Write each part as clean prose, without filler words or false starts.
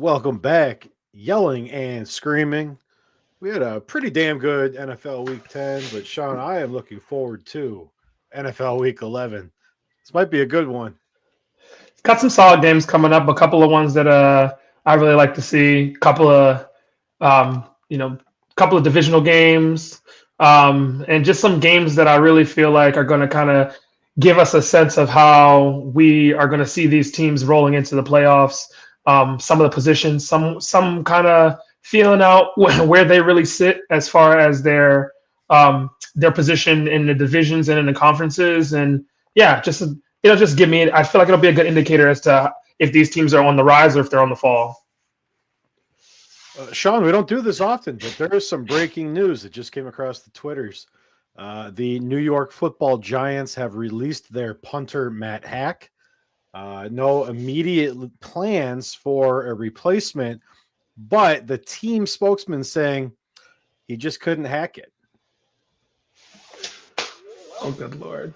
Welcome back, yelling and screaming. We had a pretty damn good NFL Week 10, but Sean, I am looking forward to NFL Week 11. This might be a good one. Got some solid games coming up. A couple of ones that I really like to see. Um, you know, couple of divisional games, and just some games that I really feel like are going to kind of give us a sense of how we are going to see these teams rolling into the playoffs. Some of the positions, some kind of feeling out where they really sit as far as their position in the divisions and in the conferences, and yeah, just it'll just give me. I feel like it'll be a good indicator as to if these teams are on the rise or if they're on the fall. Sean, we don't do this often, but there is some breaking news that just came across the Twitters. The New York Football Giants have released their punter, Matt Hack. No immediate plans for a replacement, but the team spokesman saying he just couldn't hack it. Oh, good Lord.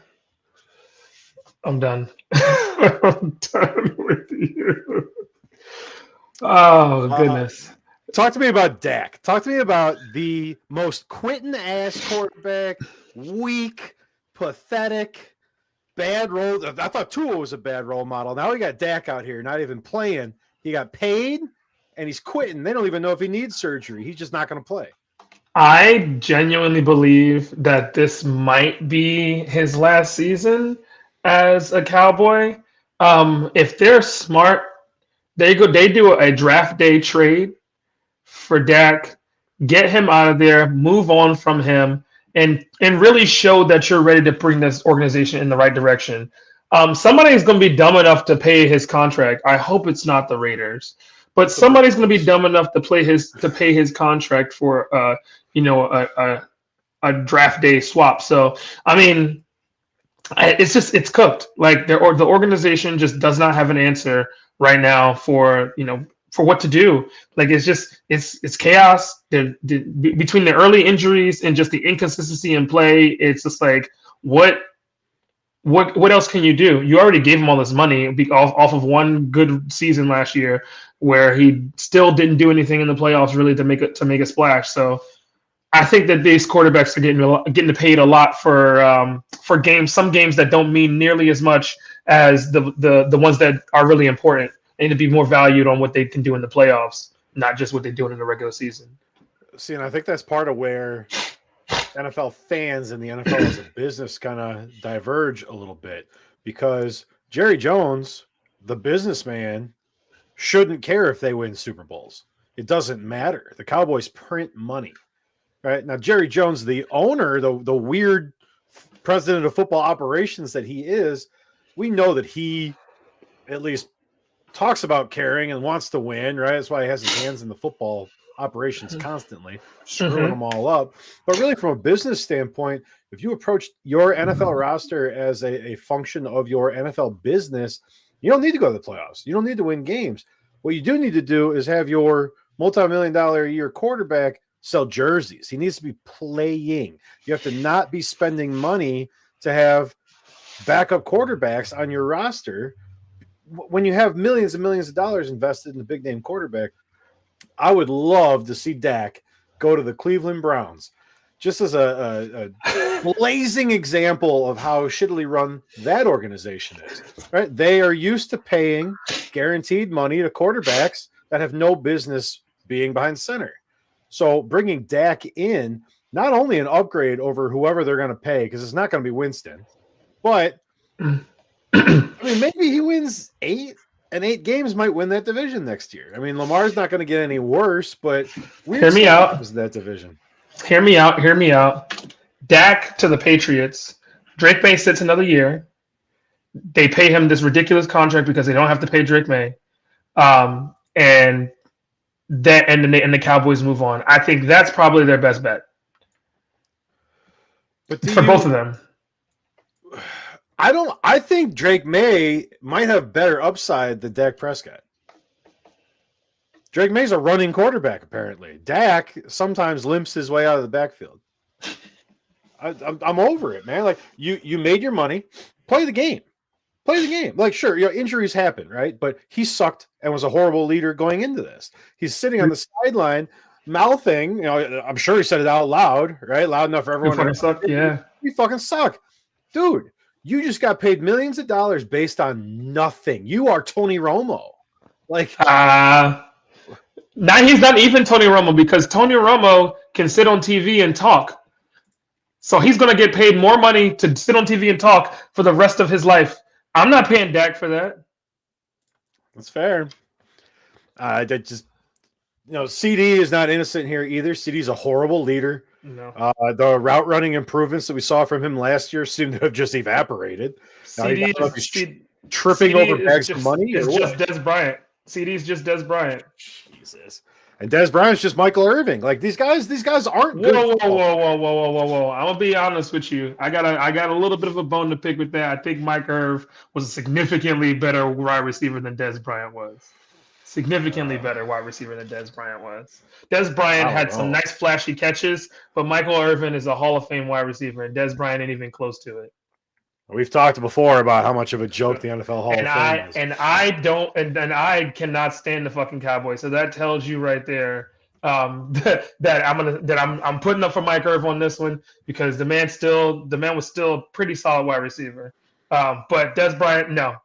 I'm done. I'm done with you. Oh, goodness. Talk to me about Dak. Talk to me about the most Quentin-ass quarterback, weak, pathetic, bad role. I thought Tua was a bad role model. Now we got Dak out here, not even playing. He got paid, and he's quitting. They don't even know if he needs surgery. He's just not going to play. I genuinely believe that this might be his last season as a Cowboy. If they're smart, they do a draft day trade for Dak, get him out of there, move on from him, and really show that you're ready to bring this organization in the right direction. Somebody is going to be dumb enough to pay his contract. I hope it's not the Raiders, but somebody's going to be dumb enough to pay his contract for a draft day swap. So I mean, it's cooked. Like the organization just does not have an answer right now for what to do. Like it's chaos. Between the early injuries and just the inconsistency in play, it's just like what else can you do? You already gave him all this money off of one good season last year, where he still didn't do anything in the playoffs really to make a splash. So I think that these quarterbacks are getting paid a lot for games. Some games that don't mean nearly as much as the ones that are really important. They need to be more valued on what they can do in the playoffs, not just what they're doing in the regular season. See, and I think that's part of where NFL fans and the NFL as a business kind of diverge a little bit, because Jerry Jones, the businessman, shouldn't care if they win Super Bowls. It doesn't matter. The Cowboys print money. Right now, Jerry Jones, the owner, the weird president of football operations that he is, we know that he at least talks about caring and wants to win, right? That's why he has his hands in the football operations constantly, screwing them all up. But really, from a business standpoint, if you approach your NFL roster as a function of your NFL business, you don't need to go to the playoffs. You don't need to win games. What you do need to do is have your multi-million-dollar a year quarterback sell jerseys. He needs to be playing. You have to not be spending money to have backup quarterbacks on your roster. When you have millions and millions of dollars invested in a big name quarterback, I would love to see Dak go to the Cleveland Browns, just as a blazing example of how shittily run that organization is. Right? They are used to paying guaranteed money to quarterbacks that have no business being behind center. So bringing Dak in, not only an upgrade over whoever they're going to pay, because it's not going to be Winston, but I mean, maybe he wins 8, and 8 games might win that division next year. I mean, Lamar's not going to get any worse, but hear me out. Is that division? Hear me out. Dak to the Patriots. Drake May sits another year. They pay him this ridiculous contract because they don't have to pay Drake May, and the Cowboys move on. I think that's probably their best bet. But for both of them. I think Drake May might have better upside than Dak Prescott. Drake May's a running quarterback, apparently. Dak sometimes limps his way out of the backfield. I'm over it, man. Like you made your money, play the game. Play the game. Like, sure, injuries happen, right? But he sucked and was a horrible leader going into this. He's sitting on the sideline, mouthing. I'm sure he said it out loud, right? Loud enough for everyone to suck. Yeah, you fucking suck, dude. You just got paid millions of dollars based on nothing. You are Tony Romo. Like, now he's not even Tony Romo because Tony Romo can sit on TV and talk. So he's going to get paid more money to sit on TV and talk for the rest of his life. I'm not paying Dak for that. That's fair. That just, CD is not innocent here either. CD's a horrible leader. No. The route running improvements that we saw from him last year seem to have just evaporated. CD tripping over bags of money. It's just Des Bryant. CD's just Des Bryant. Jesus. And Des Bryant's just Michael Irving. Like these guys aren't good. Whoa. I'm gonna be honest with you. I got a little bit of a bone to pick with that. I think Mike Irv was a significantly better wide receiver than Des Bryant was. Significantly better wide receiver than Des Bryant was. Des Bryant had some nice flashy catches, but Michael Irvin is a Hall of Fame wide receiver, and Des Bryant ain't even close to it. We've talked before about how much of a joke the NFL Hall of Fame is. And I cannot stand the fucking Cowboys. So that tells you right there that I'm putting up for Mike Irv on this one because the man was still a pretty solid wide receiver. But Des Bryant, no.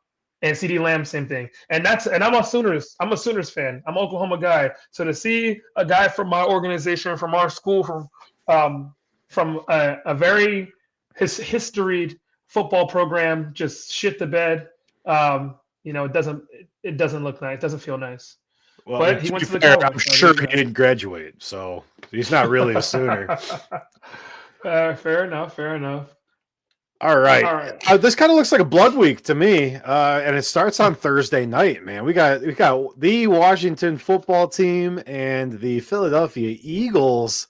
And CeeDee Lamb, same thing. And I'm a Sooners fan. I'm an Oklahoma guy. So to see a guy from my organization, from our school, from a very historied football program just shit the bed. It doesn't look nice. It doesn't feel nice. Well, but he went to the college, I'm sure he didn't graduate, so he's not really a Sooner. Fair enough. All right. This kind of looks like a blood week to me, and it starts on Thursday night. Man, we got the Washington football team and the Philadelphia Eagles.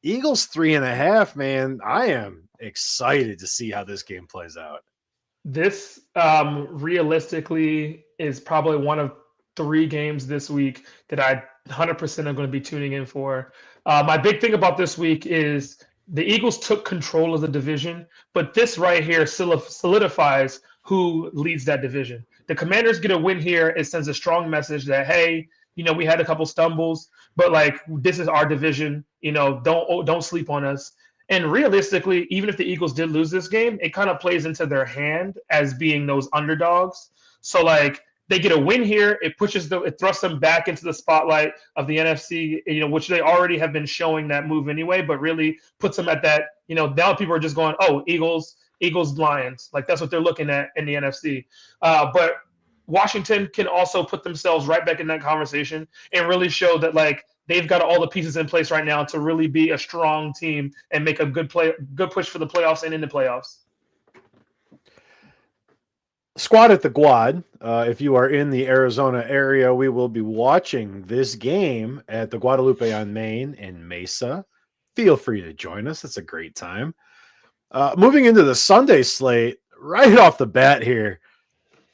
Eagles 3.5. Man, I am excited to see how this game plays out. This realistically is probably one of 3 games this week that I 100% am going to be tuning in for. My big thing about this week is the Eagles took control of the division, but this right here solidifies who leads that division. The Commanders get a win here. It sends a strong message that, hey, we had a couple stumbles, but this is our division. Don't sleep on us. And realistically, even if the Eagles did lose this game, it kind of plays into their hand as being those underdogs. So they get a win here. It thrusts them back into the spotlight of the NFC, which they already have been showing that move anyway, but really puts them at that, now people are just going, oh, Eagles, Lions. That's what they're looking at in the NFC. But Washington can also put themselves right back in that conversation and really show that they've got all the pieces in place right now to really be a strong team and make a good push for the playoffs and in the playoffs. Squad at the Guad. If you are in the Arizona area, we will be watching this game at the Guadalupe on Main in Mesa. Feel free to join us. It's a great time. Moving into the Sunday slate, right off the bat here,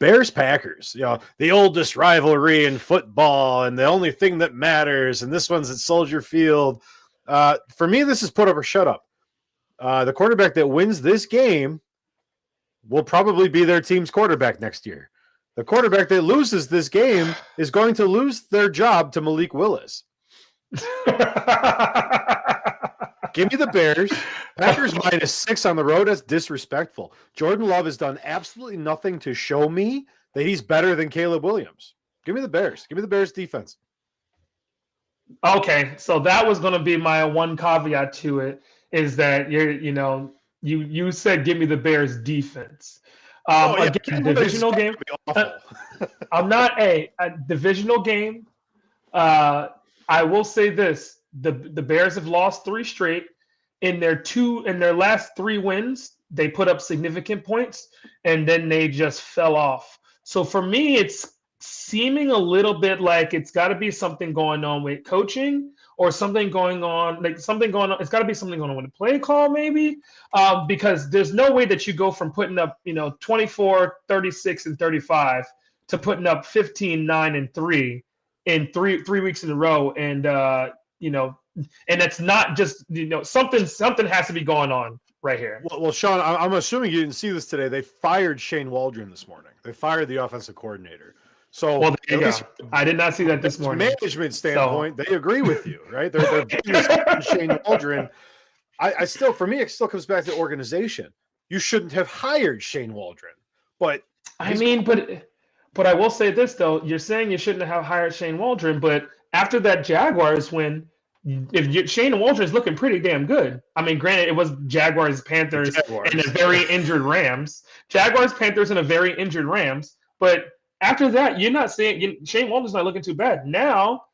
Bears-Packers, the oldest rivalry in football and the only thing that matters, and this one's at Soldier Field. For me, this is put up or shut up. The quarterback that wins this game will probably be their team's quarterback next year. The quarterback that loses this game is going to lose their job to Malik Willis. Give me the Bears. Packers -6 on the road. That's disrespectful. Jordan Love has done absolutely nothing to show me that he's better than Caleb Williams. Give me the Bears. Give me the Bears defense. Okay, so that was going to be my one caveat to it is that you said give me the Bears defense. Again, divisional game. I'm not a divisional game. I will say this. The Bears have lost 3 straight. In their last 3 wins, they put up significant points, and then they just fell off. So for me, it's seeming a little bit like it's got to be something going on with coaching or something going on. It's got to be something going on with the play call, maybe, because there's no way that you go from putting up 24, 36, and 35 to putting up 15, 9, and 3 in three weeks in a row, and and it's not just something has to be going on, right here. Well, Sean, I'm assuming you didn't see this today. They fired Shane Waldron this morning. They fired the offensive coordinator. So Well, there at you least go. I did not see that this from a morning. management So standpoint, they agree with you, right? They're being Shane Waldron. I still, for me, it still comes back to the organization. You shouldn't have hired Shane Waldron, but I mean, but I will say this though. You're saying you shouldn't have hired Shane Waldron, but after that Jaguars win, Shane Waldron's looking pretty damn good. I mean, granted, it was Jaguars, Panthers, and a very injured Rams. Jaguars, Panthers, and a very injured Rams. But after that, you're not saying Shane Waldron's not looking too bad. Now,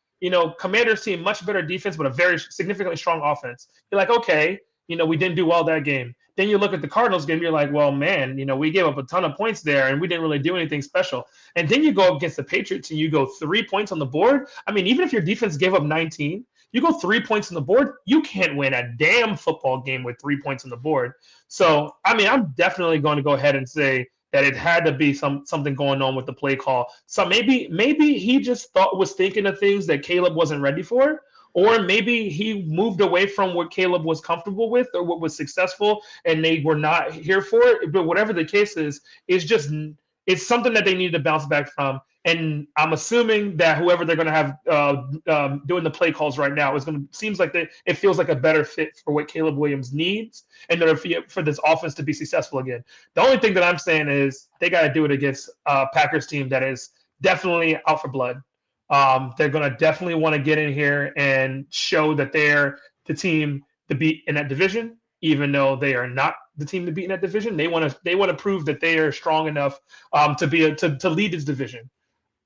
Commanders team much better defense, but a very significantly strong offense. You're like, okay, we didn't do well that game. Then you look at the Cardinals game, you're like, well, man, we gave up a ton of points there, and we didn't really do anything special. And then you go against the Patriots, and you go 3 points on the board. I mean, even if your defense gave up 19, you go 3 points on the board, you can't win a damn football game with 3 points on the board. So, I mean, I'm definitely going to go ahead and say that it had to be something going on with the play call. So maybe he just was thinking of things that Caleb wasn't ready for. Or maybe he moved away from what Caleb was comfortable with or what was successful and they were not here for it. But whatever the case is, it's something that they need to bounce back from. And I'm assuming that whoever they're going to have doing the play calls right now seems like it feels like a better fit for what Caleb Williams needs in order for this offense to be successful again. The only thing that I'm saying is they got to do it against a Packers team that is definitely out for blood. They're going to definitely want to get in here and show that they're the team to beat in that division, even though they are not the team to beat in that division. They want to prove that they are strong enough to lead this division,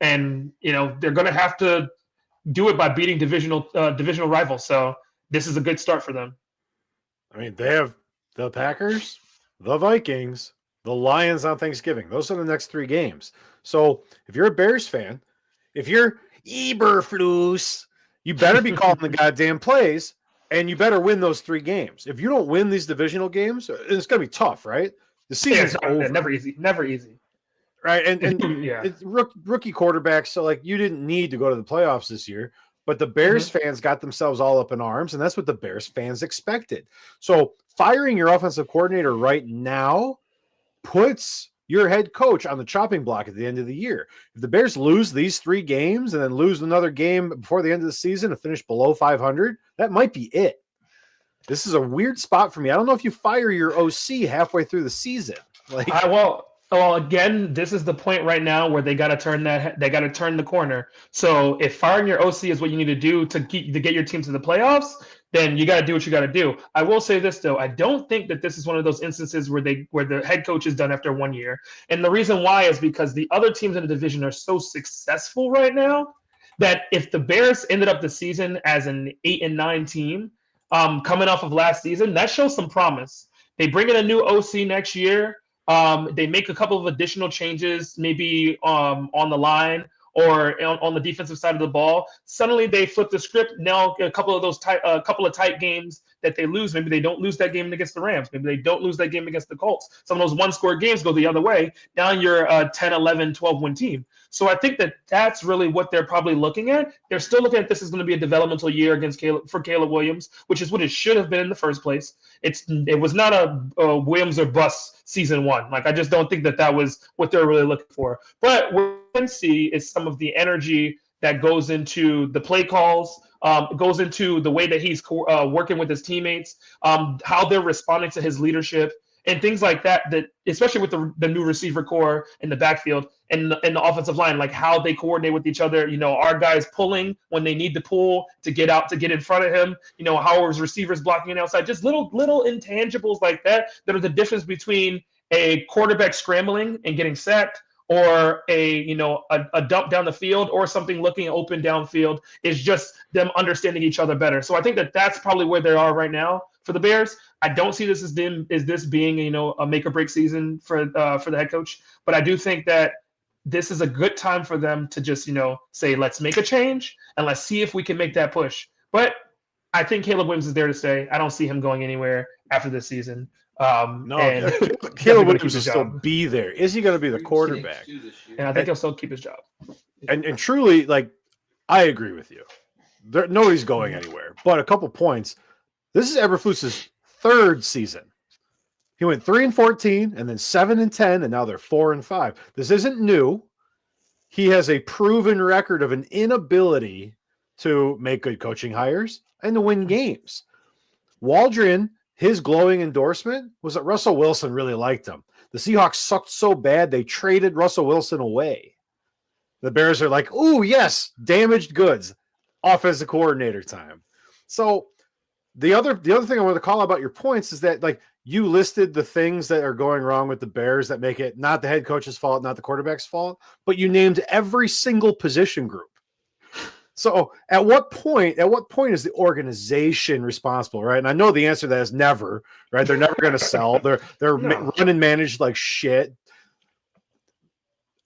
and they're going to have to do it by beating divisional rivals. So this is a good start for them. I mean, they have the Packers, the Vikings, the Lions on Thanksgiving. Those are the next 3 games. So if you're a Bears fan, if you're Eberflus, you better be calling the goddamn plays, and you better win those 3 games. If you don't win these divisional games, it's going to be tough, right? The season's over. Never easy. Right, and yeah. It's rookie quarterbacks, so like you didn't need to go to the playoffs this year, but the Bears fans got themselves all up in arms, and that's what the Bears fans expected. So firing your offensive coordinator right now puts your head coach on the chopping block at the end of the year. If the Bears lose these 3 games and then lose another game before the end of the season to finish below 500, that might be it. This is a weird spot for me. I don't know if you fire your OC halfway through the season. Well, again, this is the point right now where they got to turn the corner. So if firing your OC is what you need to do to get your team to the playoffs, then you got to do what you got to do. I will say this though, I don't think that this is one of those instances where the head coach is done after 1 year. And the reason why is because the other teams in the division are so successful right now that if the Bears ended up the season as an 8-9 team, coming off of last season, that shows some promise. They bring in a new OC next year. They make a couple of additional changes, maybe on the line or on the defensive side of the ball. Suddenly they flip the script. Now a couple of tight games that they lose. Maybe they don't lose that game against the Rams. Maybe they don't lose that game against the Colts. Some of those one-score games go the other way. Now you're a 10, 11, 12-win team. So I think that that's really what they're probably looking at. They're still looking at this as going to be a developmental year for Caleb Williams, which is what it should have been in the first place. It was not a Williams or bust season 1. Like I just don't think that was what they're really looking for. But what we can see is some of the energy that goes into the play calls, goes into the way that he's working with his teammates, how they're responding to his leadership, and things like that. That especially with the new receiver core in the backfield and the offensive line, like how they coordinate with each other. Our guys pulling when they need to pull to get in front of him. How his receivers blocking it outside. Just little intangibles like that are the difference between a quarterback scrambling and getting sacked, or a dump down the field, or something looking open downfield. Is just them understanding each other better. So I think that that's probably where they are right now for the Bears. I don't see this as this being a make or break season for the head coach, but I do think that this is a good time for them to just say, let's make a change and let's see if we can make that push. But I think Caleb Williams is there to stay. I don't see him going anywhere after this season. Caleb Williams will still be there. Is he going to be the quarterback? And I think he'll still keep his job. And truly, like, I agree with you. Nobody's going anywhere. But a couple points. This is Eberflus's 3rd season. He went 3-14 and then 7-10, and now they're 4-5. This isn't new. He has a proven record of an inability to make good coaching hires and to win games. Waldron, his glowing endorsement was that Russell Wilson really liked him. The Seahawks sucked so bad they traded Russell Wilson away. The Bears are like, "Ooh, yes, damaged goods, offensive coordinator time." So the other thing I want to call about your points is that, like, you listed the things that are going wrong with the Bears that make it not the head coach's fault, not the quarterback's fault, but you named every single position group. So at what point is the organization responsible, right? And I know the answer to that is never, right? They're never going to sell. They're No. run and managed like shit.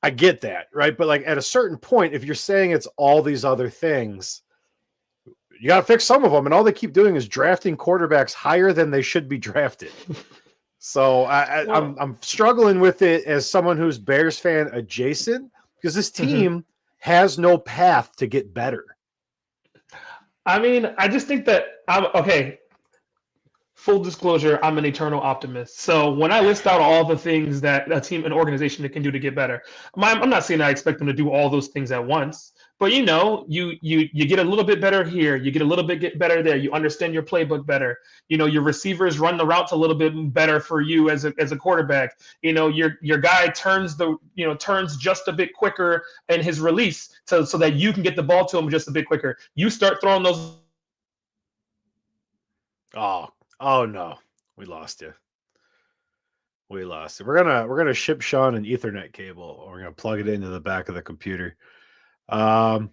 I get that, right? But like at a certain point, if you're saying it's all these other things, you got to fix some of them. And all they keep doing is drafting quarterbacks higher than they should be drafted. So I'm struggling with it as someone who's Bears fan adjacent, because this team has no path to get better. I mean, I just think that okay. Full disclosure, I'm an eternal optimist. So when I list out all the things that a team, an organization that can do to get better, I'm not saying I expect them to do all those things at once. But you get a little bit better here, you get a little bit better there. You understand your playbook better. Your receivers run the routes a little bit better for you as a quarterback. Your guy turns just a bit quicker in his release, so that you can get the ball to him just a bit quicker. You start throwing those. Oh no, we lost you. We're gonna ship Sean an Ethernet cable. We're gonna plug it into the back of the computer. All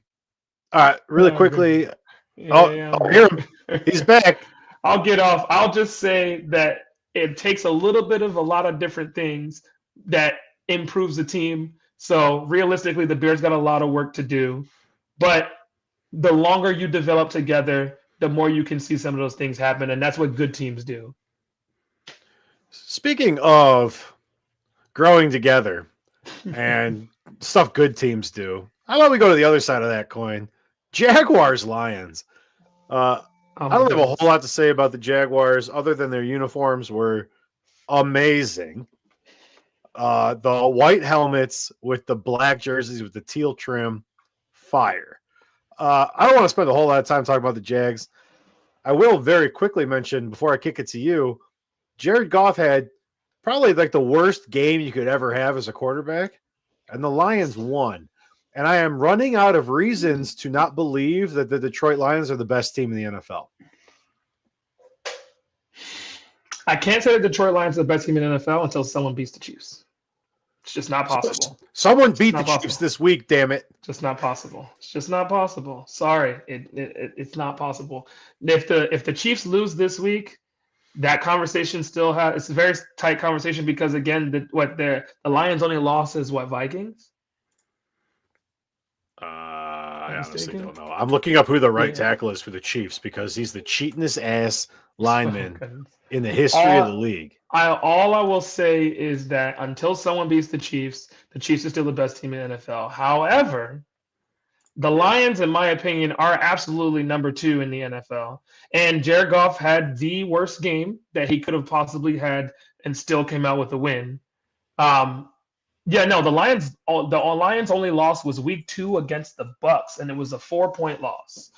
right, really quickly. Hear him. He's back. I'll get off. I'll just say that it takes a little bit of a lot of different things that improves the team. So realistically, the Bears got a lot of work to do. But the longer you develop together, the more you can see some of those things happen. And that's what good teams do. Speaking of growing together and stuff good teams do, how about we go to the other side of that coin? Jaguars, Lions. I don't have a whole lot to say about the Jaguars other than their uniforms were amazing. The white helmets with the black jerseys with the teal trim, fire. I don't want to spend a whole lot of time talking about the Jags. I will very quickly mention, before I kick it to you, Jared Goff had probably like the worst game you could ever have as a quarterback, and the Lions won. And I am running out of reasons to not believe that the Detroit Lions are the best team in the NFL. I can't say the Detroit Lions are the best team in the NFL until someone beats the Chiefs. It's just not possible. Someone beat the Chiefs this week, damn it. Just not possible. It's just not possible. Sorry. It's not possible. If the Chiefs lose this week, that conversation still it's a very tight conversation, because again, the Lions only loss is what, Vikings? I honestly don't know. I'm looking up who the right tackle is for the Chiefs, because he's the cheatingest ass lineman in the history of the league. All I will say is that until someone beats the Chiefs are still the best team in the NFL. However, the Lions, in my opinion, are absolutely number 2 in the NFL. And Jared Goff had the worst game that he could have possibly had and still came out with a win. The Lions only loss was week 2 against the Bucs, and it was a 4-point loss.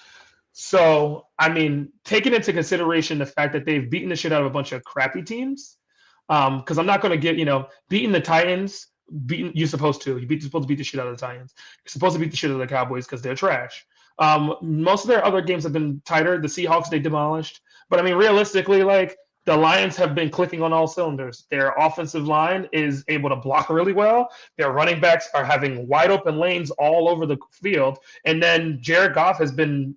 So, I mean, taking into consideration the fact that they've beaten the shit out of a bunch of crappy teams, because I'm not going to get, beating the Titans, you're supposed to. You're supposed to beat the shit out of the Titans. You're supposed to beat the shit out of the Cowboys because they're trash. Most of their other games have been tighter. The Seahawks, they demolished. But, I mean, realistically, like, the Lions have been clicking on all cylinders. Their offensive line is able to block really well. Their running backs are having wide open lanes all over the field. And then Jared Goff has been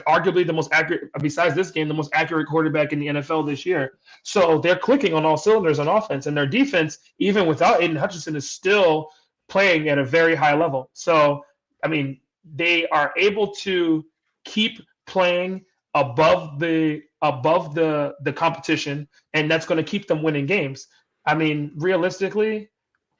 arguably the most accurate, besides this game, the most accurate quarterback in the NFL this year. So they're clicking on all cylinders on offense. And their defense, even without Aiden Hutchinson, is still playing at a very high level. So, I mean, they are able to keep playing above the competition, and that's going to keep them winning games. I mean, realistically,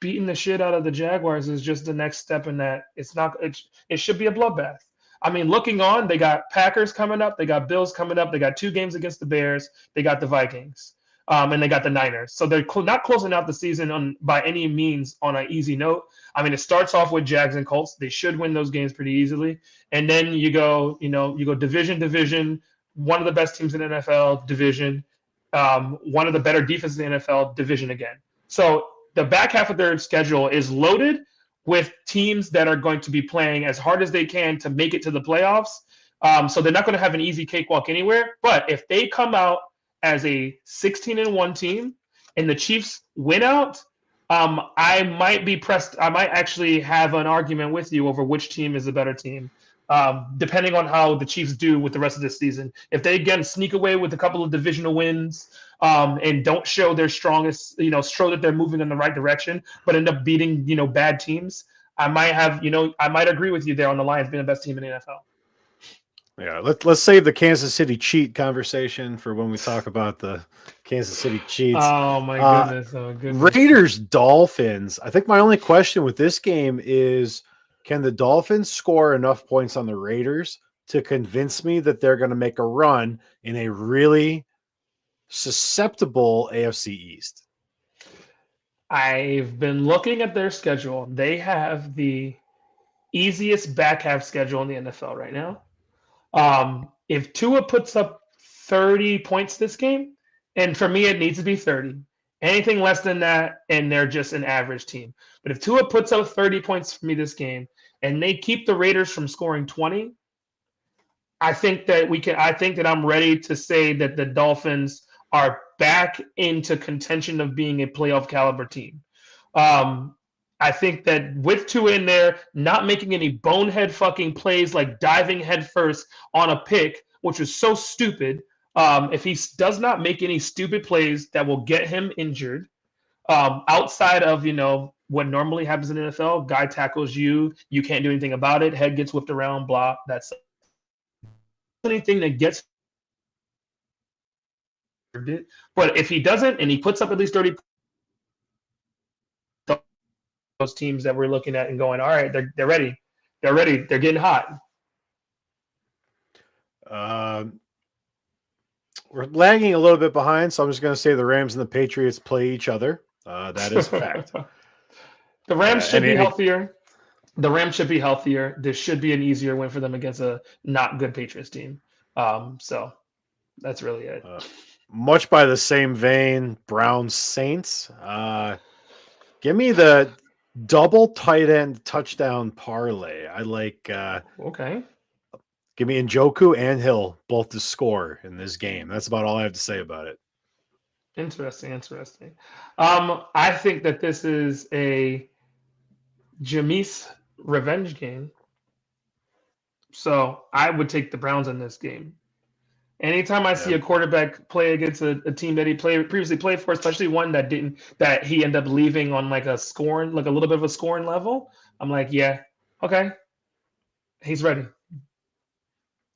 beating the shit out of the Jaguars is just the next step in that. It should be a bloodbath. I mean, looking on, they got Packers coming up, they got Bills coming up, they got 2 games against the Bears, they got the Vikings. and they got the Niners. So they're not closing out the season by any means on an easy note. I mean, it starts off with Jags and Colts. They should win those games pretty easily, and then you go division. One of the best teams in the NFL division, one of the better defenses in the NFL division again. So the back half of their schedule is loaded with teams that are going to be playing as hard as they can to make it to the playoffs. So they're not going to have an easy cakewalk anywhere. But if they come out as a 16-1 team and the Chiefs win out, I might be pressed. I might actually have an argument with you over which team is the better team, depending on how the Chiefs do with the rest of this season. If they again sneak away with a couple of divisional wins and don't show their strongest, show that they're moving in the right direction, but end up beating, bad teams, I might agree with you there on the Lions being the best team in the NFL. Yeah, let's save the Kansas City cheat conversation for when we talk about the Kansas City cheats. Oh my goodness! Raiders Dolphins. I think my only question with this game is, can the Dolphins score enough points on the Raiders to convince me that they're going to make a run in a really susceptible AFC East? I've been looking at their schedule. They have the easiest back half schedule in the NFL right now. If Tua puts up 30 points this game, and for me, it needs to be 30. Anything less than that, and they're just an average team. But if Tua puts up 30 points for me this game, and they keep the Raiders from scoring 20, I think that I'm ready to say that the Dolphins are back into contention of being a playoff caliber team. I think that with Tua in there, not making any bonehead fucking plays like diving headfirst on a pick, which was so stupid. If he does not make any stupid plays that will get him injured, outside of what normally happens in the NFL, guy tackles you, you can't do anything about it, head gets whipped around, blah. That's anything that gets it. But if he doesn't and he puts up at least 30, those teams that we're looking at and going, all right, they're ready. They're ready. They're getting hot. We're lagging a little bit behind, so I'm just going to say the Rams and the Patriots play each other. That is a fact. The Rams should be healthier. The Rams should be healthier. This should be an easier win for them against a not good Patriots team. So that's really it. Much by the same vein, Browns Saints. Give me the double tight end touchdown parlay. I like. Okay. Give me Njoku and Hill both to score in this game. That's about all I have to say about it. Interesting. I think that this is a Jameis revenge game. So I would take the Browns in this game. Anytime I see a quarterback play against a team that he previously played for, especially one that he ended up leaving on like a little bit of a scoring level, I'm like, yeah, okay, he's ready.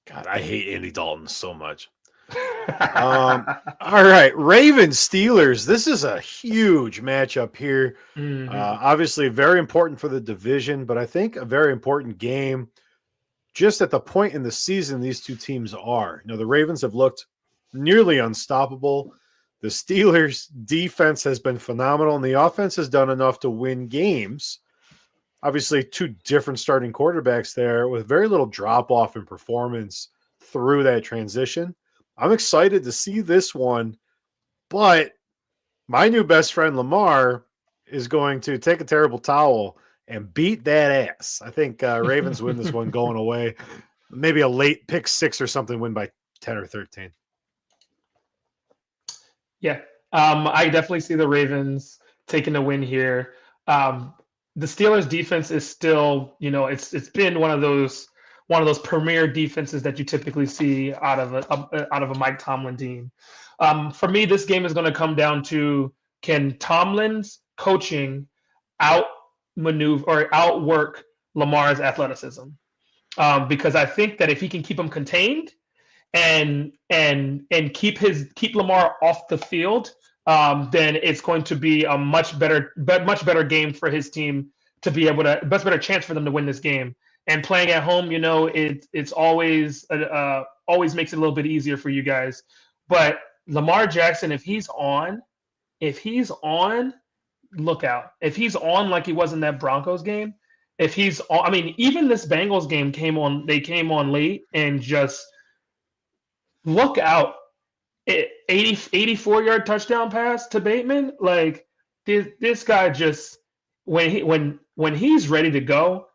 God, I hate Andy Dalton so much. All right, Ravens Steelers. This is a huge matchup here. Mm-hmm. Obviously, very important for the division, but I think a very important game. Just at the point in the season these two teams are. The Ravens have looked nearly unstoppable. The Steelers' defense has been phenomenal, and the offense has done enough to win games. Obviously, two different starting quarterbacks there with very little drop-off in performance through that transition. I'm excited to see this one, but my new best friend Lamar is going to take a terrible towel and beat that ass. I think Ravens win this one going away. Maybe a late pick 6 or something, win by 10 or 13. Yeah, I definitely see the Ravens taking the win here. The Steelers' defense is still, it's been one of those premier defenses that you typically see out of a Mike Tomlin team. For me, this game is going to come down to, can Tomlin's coaching outwork Lamar's athleticism? Because I think that if he can keep him contained and keep Lamar off the field, then it's going to be a much better game for his team to be able to, much better chance for them to win this game. And playing at home, it's always makes it a little bit easier for you guys. But Lamar Jackson, if he's on, look out. If he's on like he was in that Broncos game, if he's on, I mean, even this Bengals game they came on late and just look out. 84-yard touchdown pass to Bateman. Like this guy just when he's ready to go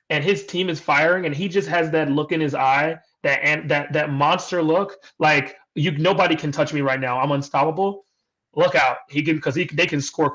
and his team is firing and he just has that look in his eye, that monster look, like nobody can touch me right now. I'm unstoppable. Look out. They can score